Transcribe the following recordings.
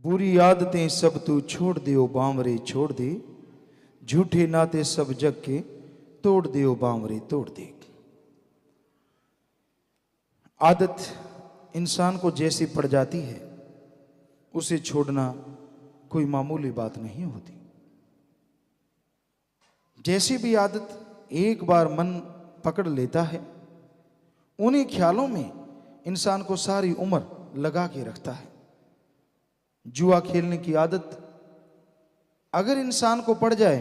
बुरी आदतें सब तू छोड़ दे ओ बांवरे छोड़ दे, झूठे नाते सब जग के तोड़ दे ओ बांवरे तोड़ दे। आदत इंसान को जैसी पड़ जाती है उसे छोड़ना कोई मामूली बात नहीं होती। जैसी भी आदत एक बार मन पकड़ लेता है, उन्हीं ख्यालों में इंसान को सारी उम्र लगा के रखता है। जुआ खेलने की आदत अगर इंसान को पड़ जाए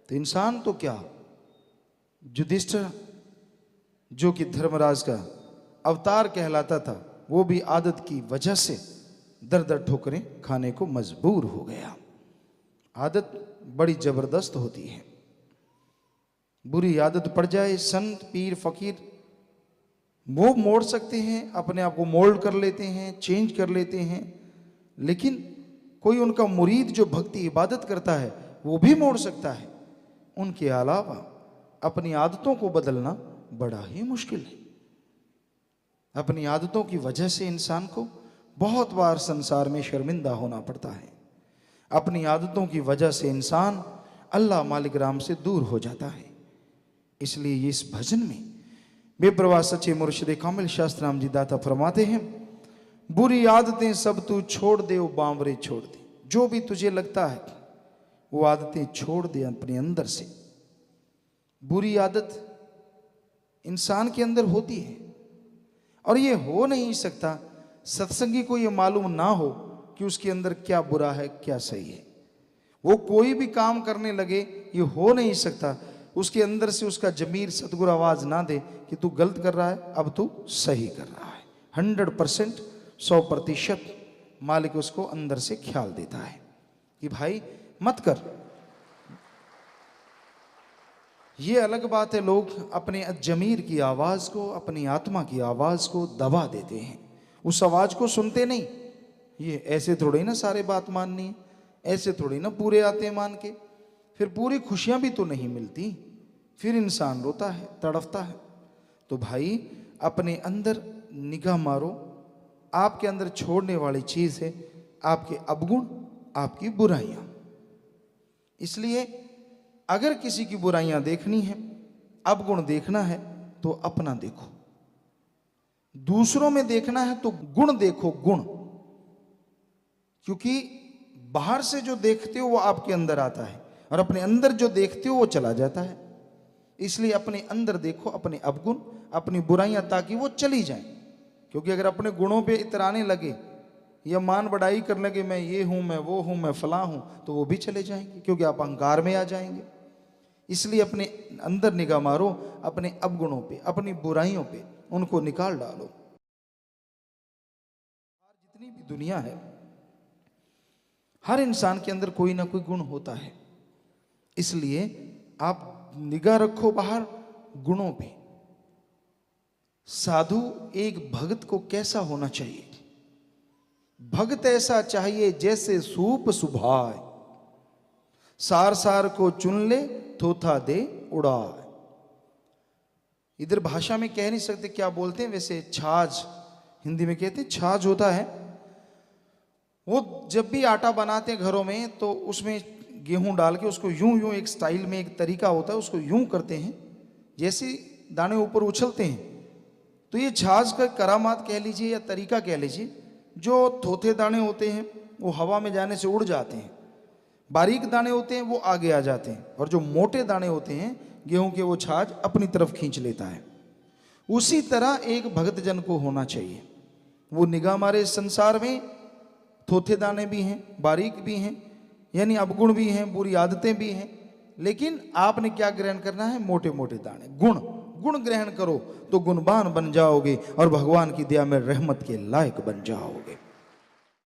तो इंसान तो क्या, युधिष्ठिर जो कि धर्मराज का अवतार कहलाता था, वो भी आदत की वजह से दर दर ठोकरें खाने को मजबूर हो गया। आदत बड़ी जबरदस्त होती है। बुरी आदत पड़ जाए, संत पीर फकीर वो मोड़ सकते हैं, अपने आप को मोल्ड कर लेते हैं, चेंज कर लेते हैं, लेकिन कोई उनका मुरीद जो भक्ति इबादत करता है वो भी मोड़ सकता है। उनके अलावा अपनी आदतों को बदलना बड़ा ही मुश्किल है। अपनी आदतों की वजह से इंसान को बहुत बार संसार में शर्मिंदा होना पड़ता है। अपनी आदतों की वजह से इंसान अल्लाह मालिक राम से दूर हो जाता है। इसलिए इस भजन में बेप्रवाह सच्चे मुर्शिद कामिल शास्त्र राम जी दाता फरमाते हैं, बुरी आदतें सब तू छोड़ दे ओ बांवरे छोड़ दे। जो भी तुझे लगता है वो आदतें छोड़ दे अपने अंदर से। बुरी आदत इंसान के अंदर होती है और ये हो नहीं सकता सत्संगी को ये मालूम ना हो कि उसके अंदर क्या बुरा है क्या सही है। वो कोई भी काम करने लगे, ये हो नहीं सकता उसके अंदर से उसका जमीर सतगुरु आवाज ना दे कि तू गलत कर रहा है, अब तू सही कर रहा है। 100% 100% मालिक उसको अंदर से ख्याल देता है कि भाई मत कर। ये अलग बात है, लोग अपने जमीर की आवाज को, अपनी आत्मा की आवाज को दबा देते हैं, उस आवाज को सुनते नहीं। ये ऐसे थोड़ी ना सारे बात माननी है, ऐसे थोड़ी ना पूरे आते हैं मान के, फिर पूरी खुशियां भी तो नहीं मिलती, फिर इंसान रोता है, तड़फता है। तो भाई अपने अंदर निगाह मारो, आपके अंदर छोड़ने वाली चीज है आपके अवगुण, आपकी बुराइयां। इसलिए अगर किसी की बुराइयां देखनी है, अवगुण देखना है तो अपना देखो, दूसरों में देखना है तो गुण देखो, गुण। क्योंकि बाहर से जो देखते हो वो आपके अंदर आता है और अपने अंदर जो देखते हो वो चला जाता है। इसलिए अपने अंदर देखो अपने अवगुण, अपनी बुराइयां, ताकि वो चली जाएं। क्योंकि अगर अपने गुणों पे इतराने लगे या मान बढ़ाई करने लगे, मैं ये हूं, मैं वो हूं, मैं फलां हूं, तो वो भी चले जाएंगे, क्योंकि आप अहंकार में आ जाएंगे। इसलिए अपने अंदर निगाह मारो, अपने अवगुणों पे, अपनी बुराइयों पे, उनको निकाल डालो। जितनी भी दुनिया है, हर इंसान के अंदर कोई ना कोई गुण होता है। इसलिए आप निगाह रखो बाहर गुणों पे। साधु एक भक्त को कैसा होना चाहिए? भक्त ऐसा चाहिए जैसे सूप सुभाए, सार सार को चुन ले थोथा दे उड़ाए। इधर भाषा में कह नहीं सकते क्या बोलते हैं, वैसे छाछ हिंदी में कहते हैं, छाछ होता है। वो जब भी आटा बनाते हैं घरों में तो उसमें गेहूं डाल के उसको यूं यूं एक स्टाइल में, एक तरीका होता है, उसको यूं करते हैं जैसे दाने ऊपर उछलते हैं। तो ये छाछ का करामात कह लीजिए या तरीका कह लीजिए। जो थोथे दाने होते हैं वो हवा में जाने से उड़ जाते हैं, बारीक दाने होते हैं वो आगे आ जाते हैं, और जो मोटे दाने होते हैं गेहूं के, वो छाछ अपनी तरफ खींच लेता है। उसी तरह एक भक्तजन को होना चाहिए। वो निगाह मारे संसार में थोथे दाने भी हैं, बारीक भी हैं, यानी अवगुण भी हैं, बुरी आदतें भी हैं, लेकिन आपने क्या ग्रहण करना है? मोटे मोटे दाने, गुण। गुण ग्रहण करो तो गुणवान बन जाओगे और भगवान की दया में रहमत के लायक बन जाओगे।